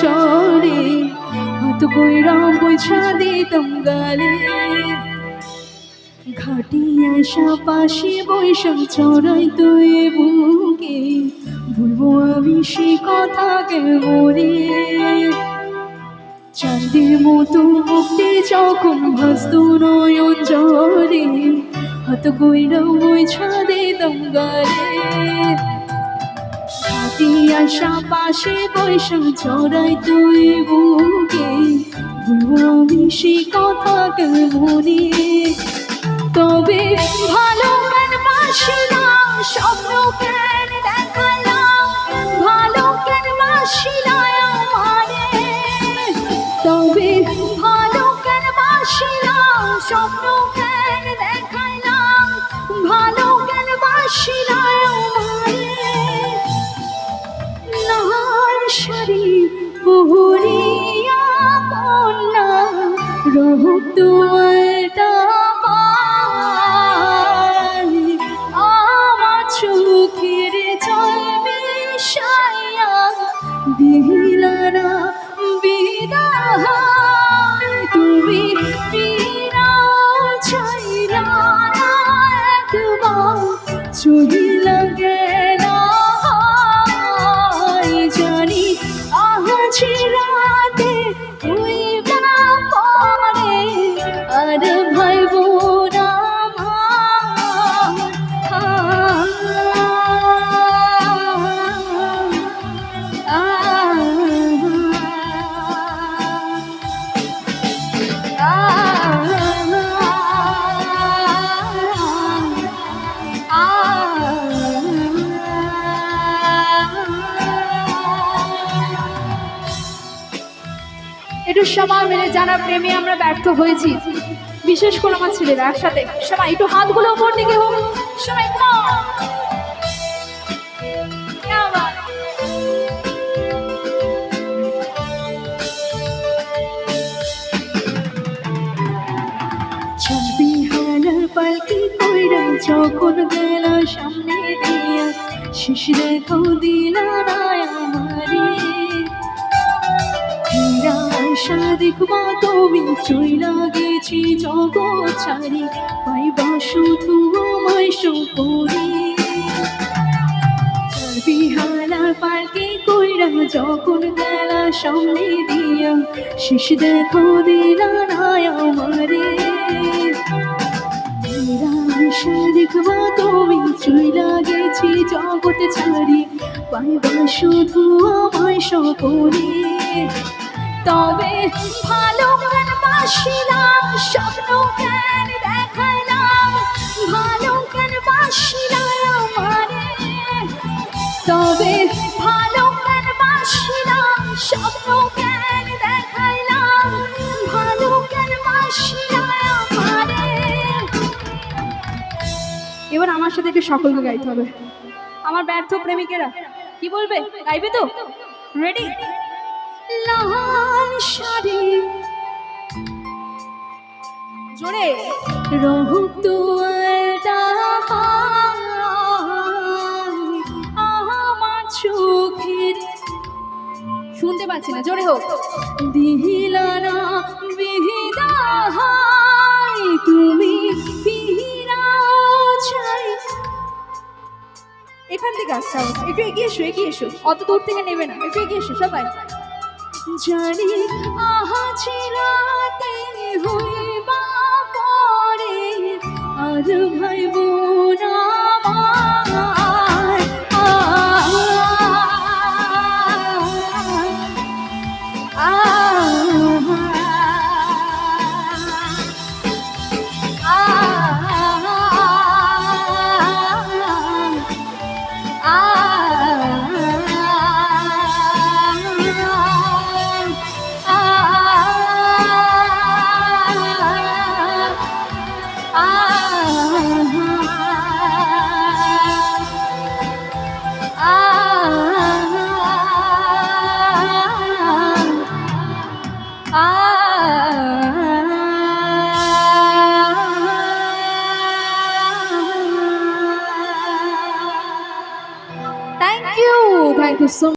অঞ্চলে হাত কইরা বৈছা দিতাম গালে ঘাটি আসা পাশে বৈশাখ চড়াই তুই বুকে ভুলবো আমি সে কথা কেমনে চাঁদের মতো মুক্তি যখন ভাসত নয়ন জলে হাত কইরা বৈছা দিতাম গালে ঘাটি আসা পাশে বৈশাখ চড়াই তুই বুকে ভুলবো আমি সে কথা কেমনে তবে ভালো কেন বাসিলাম স্বপ্ন কেন দেখালাম ভালো কেন বাসিলাম আমারে তবে ভালো কেন বাসিলাম স্বপ্ন কেন দেখালাম ভালো কেন বাসিলাম আমারে লাল শাড়ি পরিয়া কন্যা রক্ত চোখের জল মিশাইয়া দিলানা বিদায় তুমি ফিরাও চাইলা না একবার চলিলা গেলা জানি আজ রাতে হইবা পরে আর ভাইব না একটু সবাই মিলে যারা প্রেমে আমরা ব্যর্থ হয়েছি বিশেষ করে আমার ছেলেরা একসাথে সবাই একটু হাতগুলো উপর দিকে হোক সবাই পালকি কইরা যখন গেল সামনে দিয়া শেষ দেখো দিলা না আমারে দেখবা তুমি চইলা গেছি জগৎ ছাড়ি পাইবা শুধু আমায় সপরি বিহালার পালকি কইরা যখন গেল সামনে দিয়া শেষ দেখো দিলা না আমারে দেখবা তুমি চইলা গেছি জগৎ ছাড়ি পাইবা শুধু আমায় সপরি তবে ভালো কেন বাসিলাম স্বপ্ন কেন দেখালাম ভালো কেন বাসিলাম আমারে তবে ভালো কেন বাসিলাম স্বপ্ন কেন দেখালাম ভালো কেন বাসিলাম আমারে এবার আমার সাথে একটু সকলকে গাইতে হবে আমার ব্যর্থ প্রেমিকেরা কি বলবে গাইবে তো রেডি লাল শাড়ি জোরে রক্ত আমার চোখের শুনতে পাচ্ছি না জোরে হোক দিলানা বিদায় তুমি ফিরাও চাই এখান থেকে আসতে হবে একটু এগিয়ে এসো অত দূর থেকে নেবে না একটু এগিয়ে এসো সবাই জানি আজ রাতে হইবা পরে আর ভাইব না Thank you so much.